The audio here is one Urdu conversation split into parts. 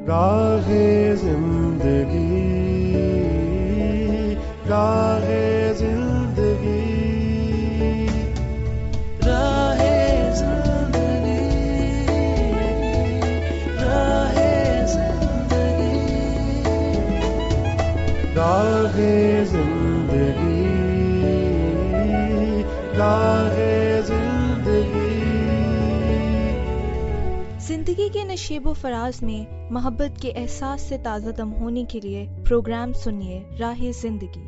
راہ زندگی، راہ زندگی، راہ زندگی، راہ زندگی، راہ زندگی، راہ زندگی۔ زندگی کے نشیب و فراز میں محبت کے احساس سے تازہ دم ہونے کے لیے پروگرام سنیے راہ زندگی۔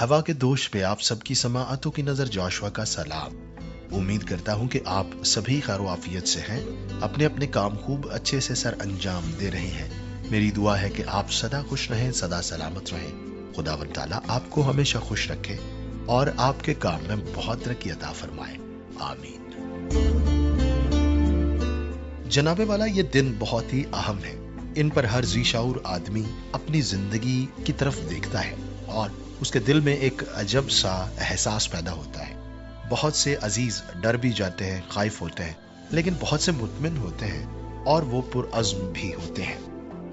ہوا کے دوش پہ آپ سب کی سماعتوں کی نظر جاشوا کا سلام۔ امید کرتا ہوں کہ آپ سبھی خیر و عافیت سے ہیں، اپنے اپنے کام خوب اچھے سے سر انجام دے رہے ہیں۔ میری دعا ہے کہ آپ سدا خوش رہیں، سدا سلامت رہیں۔ خداوند تعالیٰ آپ کو ہمیشہ خوش رکھے اور آپ کے کام میں بہت ترقی عطا فرمائے، آمین۔ جناب والا، یہ دن بہت ہی اہم ہے۔ ان پر ہر ذی شعور آدمی اپنی زندگی کی طرف دیکھتا ہے اور اس کے دل میں ایک عجب سا احساس پیدا ہوتا ہے۔ بہت سے عزیز ڈر بھی جاتے ہیں، خائف ہوتے ہیں، لیکن بہت سے مطمئن ہوتے ہیں اور وہ پرعزم بھی ہوتے ہیں۔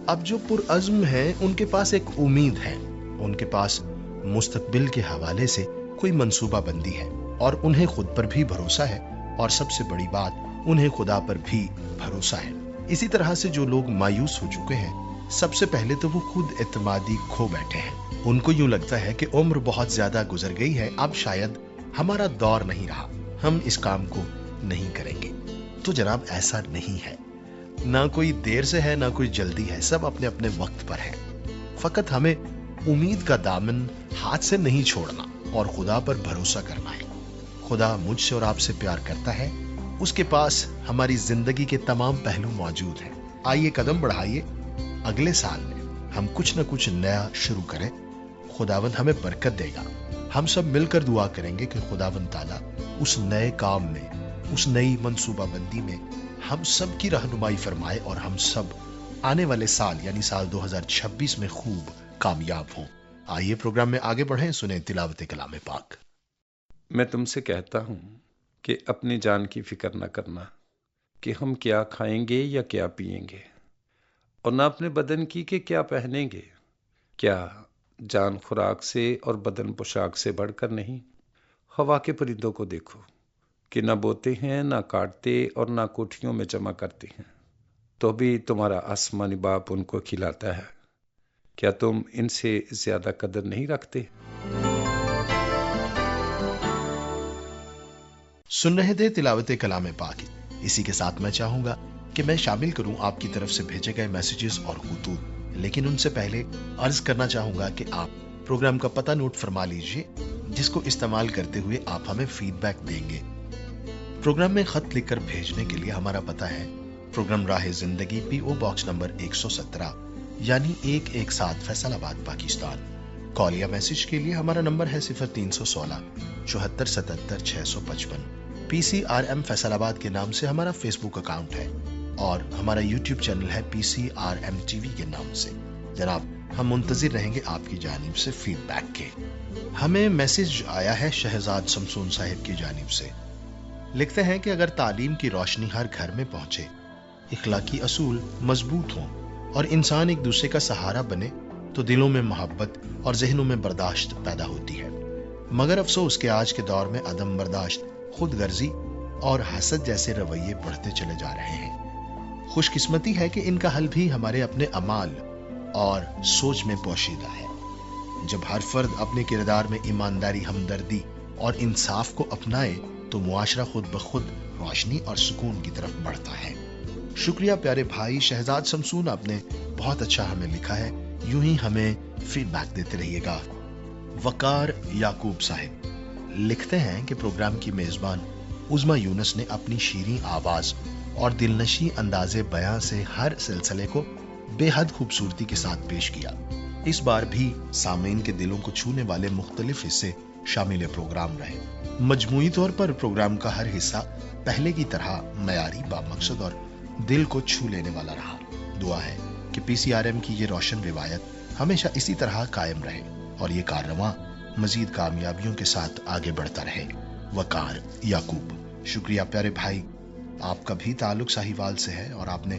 اب جو پرعزم ہیں ان کے پاس ایک امید ہے، ان کے پاس مستقبل کے حوالے سے کوئی منصوبہ بندی ہے اور انہیں خود پر بھی بھروسہ ہے، اور سب سے بڑی بات انہیں خدا پر بھی بھروسہ ہے۔ اسی طرح سے جو لوگ مایوس ہو چکے ہیں، سب سے پہلے تو وہ خود اعتمادی کھو بیٹھے ہیں۔ ان کو یوں لگتا ہے کہ عمر بہت زیادہ گزر گئی ہے، اب شاید ہمارا دور نہیں رہا، ہم اس کام کو نہیں کریں گے۔ تو جناب ایسا نہیں ہے، نہ کوئی دیر سے ہے نہ کوئی جلدی ہے، سب اپنے اپنے وقت پر ہے۔ فقط ہمیں امید کا دامن ہاتھ سے نہیں چھوڑنا اور خدا پر بھروسہ کرنا ہے۔ خدا مجھ سے اور آپ سے پیار کرتا ہے، اس کے پاس ہماری زندگی کے تمام پہلو موجود ہیں۔ آئیے قدم بڑھائیے، اگلے سال میں ہم کچھ نہ کچھ نیا شروع کریں، خداوند ہمیں برکت دے گا۔ ہم سب مل کر دعا کریں گے کہ خداوند تعالیٰ اس نئے کام میں، اس نئی منصوبہ بندی میں ہم سب کی رہنمائی فرمائے اور ہم سب آنے والے سال یعنی سال 2026 میں خوب کامیاب ہوں۔ آئیے پروگرام میں آگے بڑھیں، سنیں تلاوت کلام پاک۔ میں تم سے کہتا ہوں کہ اپنی جان کی فکر نہ کرنا کہ ہم کیا کھائیں گے یا کیا پئیں گے، اور نہ اپنے بدن کی کہ کیا پہنیں گے۔ کیا جان خوراک سے اور بدن پوشاک سے بڑھ کر نہیں؟ ہوا کے پرندوں کو دیکھو کہ نہ بوتے ہیں، نہ کاٹتے اور نہ کوٹھیوں میں جمع کرتے ہیں، تو بھی تمہارا آسمانی باپ ان کو کھلاتا ہے۔ کیا تم ان سے زیادہ قدر نہیں رکھتے؟ سن رہے تھے تلاوت کلام پاک۔ اسی کے ساتھ میں چاہوں گا کہ میں شامل کروں آپ کی طرف سے بھیجے گئے میسیجز اور خطوط، لیکن ان سے پہلے عرض کرنا چاہوں گا کہ آپ پروگرام کا پتہ نوٹ فرما لیجئے، جس کو استعمال کرتے ہوئے آپ ہمیں فیڈ بیک دیں گے۔ پروگرام میں خط لکھ کر بھیجنے کے لیے ہمارا پتہ ہے پروگرام راہ زندگی، پی او باکس نمبر 117 یعنی 117 فیصل آباد پاکستان۔ کال یا میسج کے لیے ہمارا نمبر ہے 0316 74 77 655۔ پی سی آر ایم فیصل آباد کے نام سے ہمارا فیس بک اکاؤنٹ ہے اور ہمارا یوٹیوب چینل ہے P C R M T V کے نام سے۔ جناب ہم منتظر رہیں گے آپ کی جانب سے فیڈ بیک کے۔ ہمیں میسج آیا ہے شہزاد شمسون صاحب کی جانب سے، لکھتے ہیں کہ اگر تعلیم کی روشنی ہر گھر میں پہنچے، اخلاقی اصول مضبوط ہوں اور انسان ایک دوسرے کا سہارا بنے تو دلوں میں محبت اور ذہنوں میں برداشت پیدا ہوتی ہے۔ مگر افسوس کہ آج کے دور میں عدم برداشت، خود غرضی اور حسد جیسے رویے بڑھتے چلے جا رہے ہیں۔ خوش قسمتی ہے کہ ان کا حل بھی ہمارے اپنے اعمال اور سوچ میں پوشیدہ ہے۔ جب ہر فرد اپنے کردار میں ایمانداری، ہمدردی اور انصاف کو اپنائے تو معاشرہ خود بخود روشنی اور سکون کی طرف بڑھتا ہے۔ شکریہ پیارے بھائی شہزاد شمسون، آپ نے بہت اچھا ہمیں لکھا ہے، یوں ہی ہمیں فیڈ بیک دیتے رہیے گا۔ وقار یعقوب صاحب لکھتے ہیں کہ پروگرام کی میزبان عظما یونس نے اپنی شیریں آواز اور دلنشیں انداز بیاں سے ہر سلسلے کو بے حد خوبصورتی کے ساتھ پیش کیا۔ اس بار بھی سامعین کے دلوں کو چھونے والے مختلف حصے شامل پروگرام رہے۔ مجموعی طور پر پروگرام کا ہر حصہ پہلے کی طرح معیاری، بامقصد اور دل کو چھو لینے والا رہا۔ دعا ہے کہ پی سی آر ایم کی یہ روشن روایت ہمیشہ اسی طرح قائم رہے اور یہ کاررواں مزید کامیابیوں کے ساتھ آگے بڑھتا رہے۔ وقار یعقوب، شکریہ پیارے بھائی، آپ کا بھی تعلق ساہیوال سے ہے اور آپ نے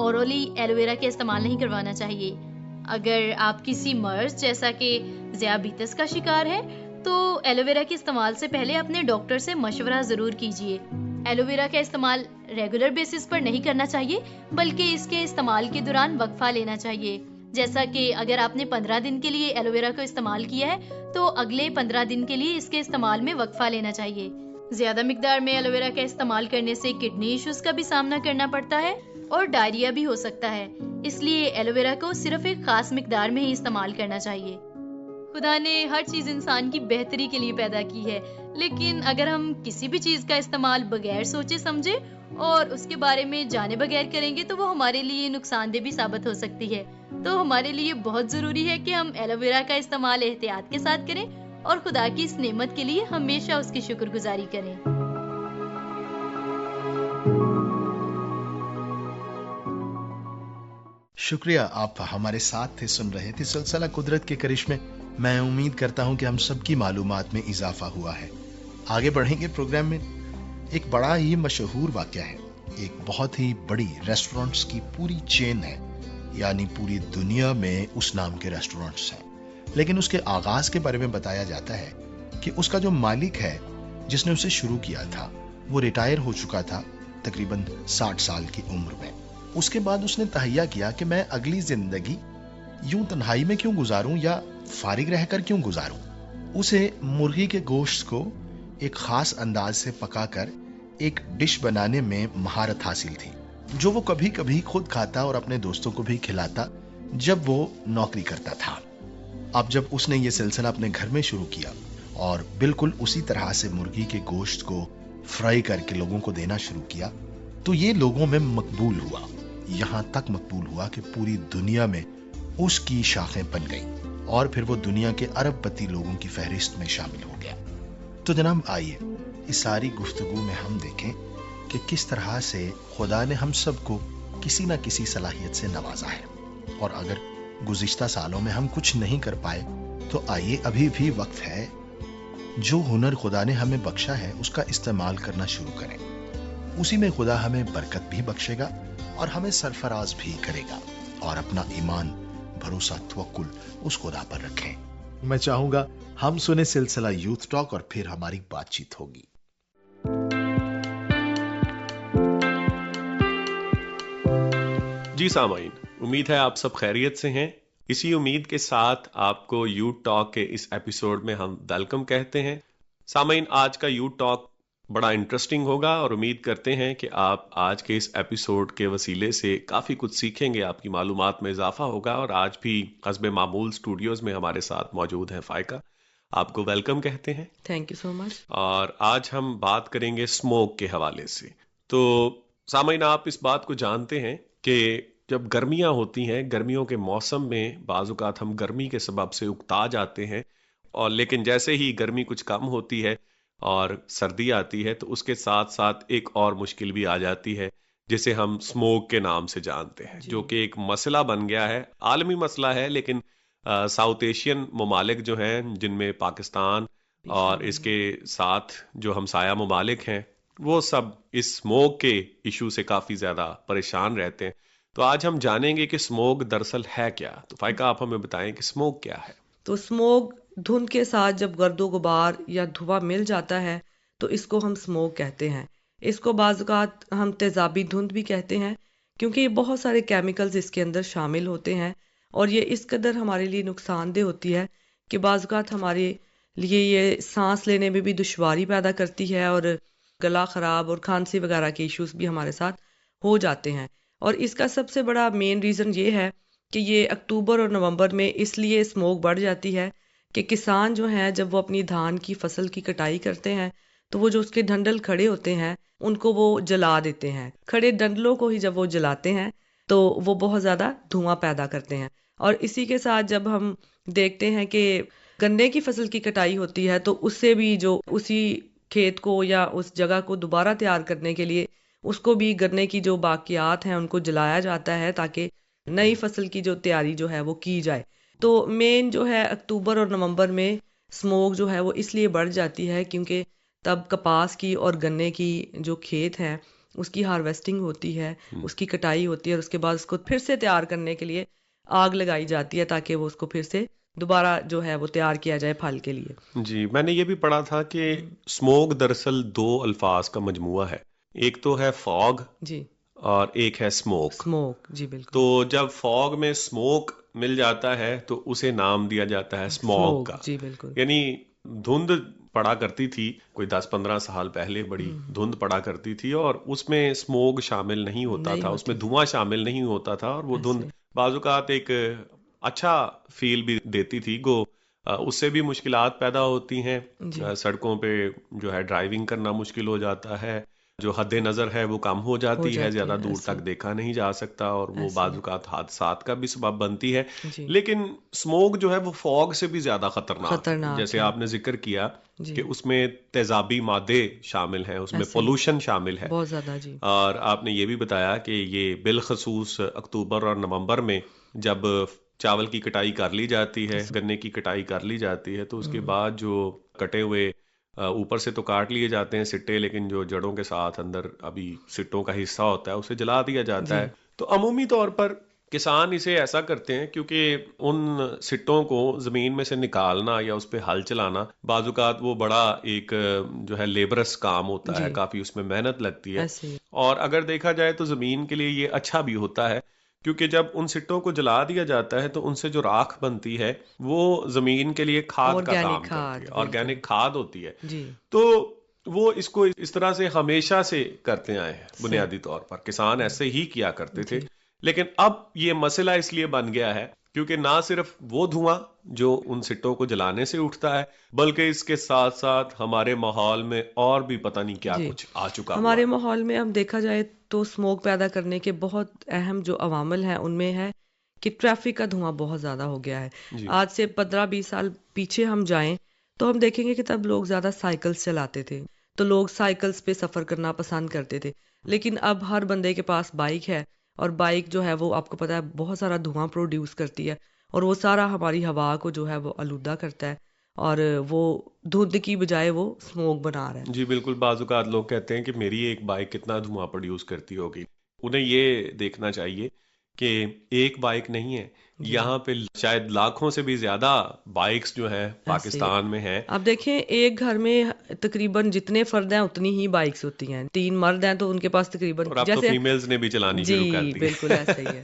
اورلی ایلوویرا کا استعمال نہیں کروانا چاہیے. اگر آپ کسی مرض جیسا کہ ذیابیطس کا شکار ہے تو ایلوویرا کے استعمال سے پہلے اپنے ڈاکٹر سے مشورہ ضرور کیجیے. ایلوویرا کا استعمال ریگولر بیسس پر نہیں کرنا چاہیے بلکہ اس کے استعمال کے دوران وقفہ لینا چاہیے. جیسا کہ اگر آپ نے 15 دن کے لیے ایلوویرا کو استعمال کیا ہے تو اگلے 15 دن کے لیے اس کے استعمال میں وقفہ لینا چاہیے. زیادہ مقدار میں ایلوویرا کا استعمال کرنے سے کڈنی ایشوز کا بھی سامنا کرنا پڑتا ہے اور ڈائریا بھی ہو سکتا ہے. اس لیے ایلوویرا کو صرف ایک خاص مقدار میں ہی استعمال کرنا چاہیے. خدا نے ہر چیز انسان کی بہتری کے لیے پیدا کی ہے، لیکن اگر ہم کسی بھی چیز کا استعمال بغیر سوچے سمجھے اور اس کے بارے میں جانے بغیر کریں گے تو وہ ہمارے لیے نقصان دہ بھی ثابت ہو سکتی ہے. تو ہمارے لیے بہت ضروری ہے کہ ہم ایلوویرا کا استعمال احتیاط کے ساتھ کریں اور خدا کی اس نعمت کے لیے ہمیشہ اس کی شکر گزاری کریں. شکریہ، آپ ہمارے ساتھ تھے، سن رہے تھے سلسلہ قدرت کے کرشمے. میں امید کرتا ہوں کہ ہم سب کی معلومات میں اضافہ ہوا ہے. آگے بڑھیں گے پروگرام میں. ایک بڑا ہی مشہور واقعہ ہے. ایک بہت ہی بڑی ریسٹورنٹس کی پوری چین ہے، یعنی پوری دنیا میں اس نام کے ریسٹورنٹس ہیں. لیکن اس کے آغاز کے بارے میں بتایا جاتا ہے کہ اس کا جو مالک ہے جس نے اسے شروع کیا تھا وہ ریٹائر ہو چکا تھا تقریباً 60 سال کی عمر میں. اس کے بعد اس نے تہیہ کیا کہ میں اگلی زندگی یوں تنہائی میں کیوں گزاروں یا فارغ رہ کر کیوں گزاروں. اسے مرغی کے گوشت کو ایک خاص انداز سے پکا کر ایک ڈش بنانے میں مہارت حاصل تھی جو وہ کبھی کبھی خود کھاتا اور اپنے دوستوں کو بھی کھلاتا جب وہ نوکری کرتا تھا. اب جب اس نے یہ سلسلہ اپنے گھر میں شروع کیا اور بالکل اسی طرح سے مرغی کے گوشت کو فرائی کر کے لوگوں کو دینا شروع کیا تو یہ لوگوں میں مقبول ہوا. یہاں تک مقبول ہوا کہ پوری دنیا میں اس کی شاخیں بن گئیں اور پھر وہ دنیا کے ارب پتی لوگوں کی فہرست میں شامل ہو گیا. تو جناب آئیے اس ساری گفتگو میں ہم دیکھیں کہ کس طرح سے خدا نے ہم سب کو کسی نہ کسی صلاحیت سے نوازا ہے. اور اگر گزشتہ سالوں میں ہم کچھ نہیں کر پائے تو آئیے ابھی بھی وقت ہے، جو ہنر خدا نے ہمیں بخشا ہے اس کا استعمال کرنا شروع کریں. اسی میں خدا ہمیں برکت بھی بخشے گا اور ہمیں سرفراز بھی کرے گا. اور اپنا ایمان، بھروسہ، توکل اس خدا پر رکھیں. میں چاہوں گا ہم سنیں سلسلہ یوتھ ٹاک اور پھر ہماری بات چیت ہوگی. جی سامعین، امید ہے آپ سب خیریت سے ہیں. اسی امید کے ساتھ آپ کو یوتھ ٹاک کے اس ایپیسوڈ میں ہم ویلکم کہتے ہیں. سامعین، آج کا یوتھ ٹاک بڑا انٹرسٹنگ ہوگا اور امید کرتے ہیں کہ آپ آج کے اس ایپیسوڈ کے وسیلے سے کافی کچھ سیکھیں گے، آپ کی معلومات میں اضافہ ہوگا. اور آج بھی حسب معمول سٹوڈیوز میں ہمارے ساتھ موجود ہیں فائقہ. آپ کو ویلکم کہتے ہیں. تھینک یو سو مچ. اور آج ہم بات کریں گے اسموک کے حوالے سے. تو سامعین، آپ اس بات کو جانتے ہیں کہ جب گرمیاں ہوتی ہیں، گرمیوں کے موسم میں بعض اوقات ہم گرمی کے سبب سے اکتا جاتے ہیں، اور لیکن جیسے ہی گرمی کچھ کم ہوتی ہے اور سردی آتی ہے تو اس کے ساتھ ساتھ ایک اور مشکل بھی آ جاتی ہے جسے ہم اسموک کے نام سے جانتے ہیں، جو کہ ایک مسئلہ بن گیا ہے، عالمی مسئلہ ہے. لیکن ساؤتھ ایشین ممالک جو ہیں، جن میں پاکستان اور اس کے ساتھ جو ہمسایہ ممالک ہیں، وہ سب اس اسموک کے ایشو سے کافی زیادہ پریشان رہتے ہیں. تو آج ہم جانیں گے کہ اسموک دراصل ہے کیا. تو فائقہ، آپ ہمیں بتائیں کہ اسموک کیا ہے. تو اسموک دھند کے ساتھ جب گرد و غبار یا دھواں مل جاتا ہے تو اس کو ہم اسموک کہتے ہیں. اس کو بعض اوقات ہم تیزابی دھند بھی کہتے ہیں، کیونکہ یہ بہت سارے کیمیکلز اس کے اندر شامل ہوتے ہیں اور یہ اس قدر ہمارے لیے نقصان دہ ہوتی ہے کہ بعض اوقات ہمارے لیے یہ سانس لینے میں بھی دشواری پیدا کرتی ہے اور گلا خراب اور کھانسی وغیرہ کے ایشوز بھی ہمارے ساتھ ہو جاتے ہیں. اور اس کا سب سے بڑا مین ریزن یہ ہے کہ یہ اکتوبر اور نومبر میں اس لیے اسموک بڑھ جاتی ہے کہ کسان جو ہیں جب وہ اپنی دھان کی فصل کی کٹائی کرتے ہیں تو وہ جو اس کے ڈنڈل کھڑے ہوتے ہیں ان کو وہ جلا دیتے ہیں. کھڑے ڈنڈلوں کو ہی جب وہ جلاتے ہیں تو وہ بہت زیادہ دھواں پیدا کرتے ہیں. اور اسی کے ساتھ جب ہم دیکھتے ہیں کہ گنے کی فصل کی کٹائی ہوتی ہے تو اس سے بھی جو اسی کھیت کو یا اس جگہ کو دوبارہ تیار کرنے کے لیے اس کو بھی گنے کی جو باقیات ہیں ان کو جلایا جاتا ہے تاکہ نئی فصل کی جو تیاری جو ہے وہ کی جائے. تو مین جو ہے اکتوبر اور نومبر میں اسموک جو ہے وہ اس لیے بڑھ جاتی ہے کیونکہ تب کپاس کی اور گنے کی جو کھیت ہیں اس کی ہارویسٹنگ ہوتی ہے، اس کی کٹائی ہوتی ہے، اور اس کے بعد اس کو پھر سے تیار کرنے کے لیے آگ لگائی جاتی ہے تاکہ وہ اس کو پھر سے دوبارہ جو ہے وہ تیار کیا جائے پھل کے لیے۔ جی، میں نے یہ بھی پڑھا تھا کہ اسموک دراصل دو الفاظ کا مجموعہ ہے، ایک تو ہے فاگ جی، اور ایک ہے اسموک۔ اسموک، جی بالکل۔ تو جب فاگ میں اسموک مل جاتا ہے تو اسے نام دیا جاتا ہے اسموک کا، جی بالکل۔ یعنی دھند پڑا کرتی تھی کوئی 10-15 سال پہلے، بڑی دھند پڑا کرتی تھی اور اس میں اسموک شامل نہیں ہوتا تھا، اس میں دھواں شامل نہیں ہوتا تھا، اور وہ دھند بعض اوقات ایک اچھا فیل بھی دیتی تھی، گو اس سے بھی مشکلات پیدا ہوتی ہیں، سڑکوں پہ جو ہے ڈرائیونگ کرنا مشکل ہو جاتا ہے، جو حد نظر ہے وہ کم ہو جاتی ہے، زیادہ دور تک دیکھا نہیں جا سکتا، اور وہ بعض اوقات حادثات کا بھی سبب بنتی ہے۔ لیکن اسموک جو ہے وہ فوگ سے بھی زیادہ خطرناک، جیسے آپ نے ذکر کیا کہ اس میں تیزابی مادے شامل ہیں، اس میں پولوشن شامل ہے بہت زیادہ، جی۔ اور آپ نے یہ بھی بتایا کہ یہ بالخصوص اکتوبر اور نومبر میں جب چاول کی کٹائی کر لی جاتی ہے، گنے کی کٹائی کر لی جاتی ہے، تو اس کے بعد جو کٹے ہوئے اوپر سے تو کاٹ لیے جاتے ہیں سٹے، لیکن جو جڑوں کے ساتھ اندر ابھی سٹوں کا حصہ ہوتا ہے اسے جلا دیا جاتا ہے۔ تو عمومی طور پر کسان اسے ایسا کرتے ہیں کیونکہ ان سٹوں کو زمین میں سے نکالنا یا اس پہ ہل چلانا بعض اوقات وہ بڑا ایک جو ہے لیبرس کام ہوتا ہے، کافی اس میں محنت لگتی ہے، اور اگر دیکھا جائے تو زمین کے لیے یہ اچھا بھی ہوتا ہے، کیونکہ جب ان سٹوں کو جلا دیا جاتا ہے تو ان سے جو راکھ بنتی ہے وہ زمین کے لیے کھاد کا کام کرتی ہے، آرگینک کھاد ہوتی ہے۔ تو وہ اس کو اس طرح سے ہمیشہ سے کرتے آئے ہیں، بنیادی طور پر کسان ایسے ہی کیا کرتے تھے، لیکن اب یہ مسئلہ اس لیے بن گیا ہے کیونکہ نہ صرف وہ دھواں جو ان سٹوں کو جلانے سے اٹھتا ہے، بلکہ اس کے ساتھ ساتھ ہمارے ماحول میں اور بھی پتہ نہیں کیا کچھ آ چکا ہے۔ ہمارے ماحول میں اب دیکھا جائے تو اسموک پیدا کرنے کے بہت اہم جو عوامل ہیں ان میں ہے کہ ٹریفک کا دھواں بہت زیادہ ہو گیا ہے۔ آج سے 15-20 سال پیچھے ہم جائیں تو ہم دیکھیں گے کہ تب لوگ زیادہ سائیکلز چلاتے تھے، تو لوگ سائیکلز پہ سفر کرنا پسند کرتے تھے، لیکن اب ہر بندے کے پاس بائک ہے، اور بائک جو ہے وہ آپ کو پتا ہے بہت سارا دھواں پروڈیوس کرتی ہے، اور وہ سارا ہماری ہوا کو جو ہے وہ آلودہ کرتا ہے، اور وہ دھند کی بجائے وہ اسموک بنا رہا ہے۔ جی بالکل، بعض اوقات لوگ کہتے ہیں کہ میری ایک بائک کتنا دھواں پروڈیوس کرتی ہوگی، انہیں یہ دیکھنا چاہیے کہ ایک بائک نہیں ہے، یہاں پہ شاید لاکھوں سے بھی زیادہ بائکس جو ہیں پاکستان میں ہیں۔ اب دیکھیں ایک گھر میں تقریباً جتنے فرد ہیں اتنی ہی بائکس ہوتی ہیں، 3 مرد ہیں تو ان کے پاس تقریباً، اور اب تو فیمیلز نے بھی چلانی شروع کر دی، بالکل ایسا ہی ہے۔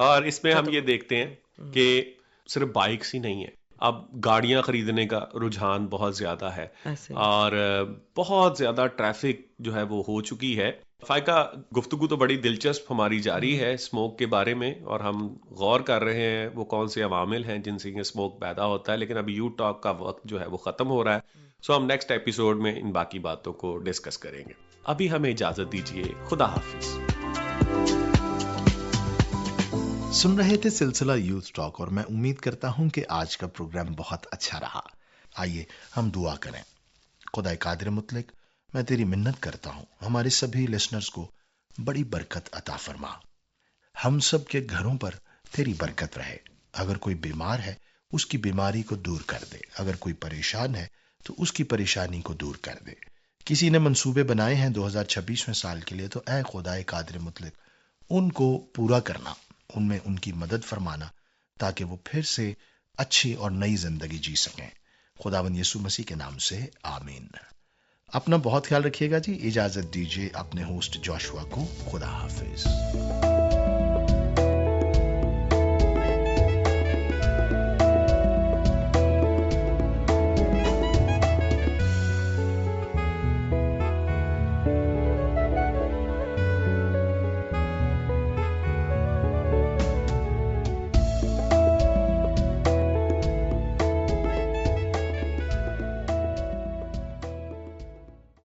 اور اس میں ہم یہ دیکھتے ہیں کہ صرف بائکس ہی نہیں ہیں، اب گاڑیاں خریدنے کا رجحان بہت زیادہ ہے، اور بہت زیادہ ٹریفک جو ہے وہ ہو چکی ہے۔ فائقہ، گفتگو تو بڑی دلچسپ ہماری جاری ہے اسموک کے بارے میں، اور ہم غور کر رہے ہیں وہ کون سے عوامل ہیں جن سے یہ اسموک پیدا ہوتا ہے، لیکن ابھی یو ٹاک کا وقت جو ہے وہ ختم ہو رہا ہے، سو ہم نیکسٹ ایپیسوڈ میں ان باقی باتوں کو ڈسکس کریں گے۔ ابھی ہمیں اجازت دیجیے، خدا حافظ۔ سن رہے تھے سلسلہ یوتھ ٹاک، اور میں امید کرتا ہوں کہ آج کا پروگرام بہت اچھا رہا۔ آئیے ہم دعا کریں۔ خدا قادر مطلق، میں تیری منت کرتا ہوں ہمارے سبھی لسنرز کو بڑی برکت عطا فرما، ہم سب کے گھروں پر تیری برکت رہے۔ اگر کوئی بیمار ہے اس کی بیماری کو دور کر دے، اگر کوئی پریشان ہے تو اس کی پریشانی کو دور کر دے۔ کسی نے منصوبے بنائے ہیں 2026 سال کے لیے، تو اے خدا قادر مطلق ان کو پورا کرنا، ان میں ان کی مدد فرمانا، تاکہ وہ پھر سے اچھی اور نئی زندگی جی سکیں۔ خداوند یسوع مسیح کے نام سے آمین۔ اپنا بہت خیال رکھیے گا جی، اجازت دیجیے اپنے ہوسٹ جوشوا کو۔ خدا حافظ۔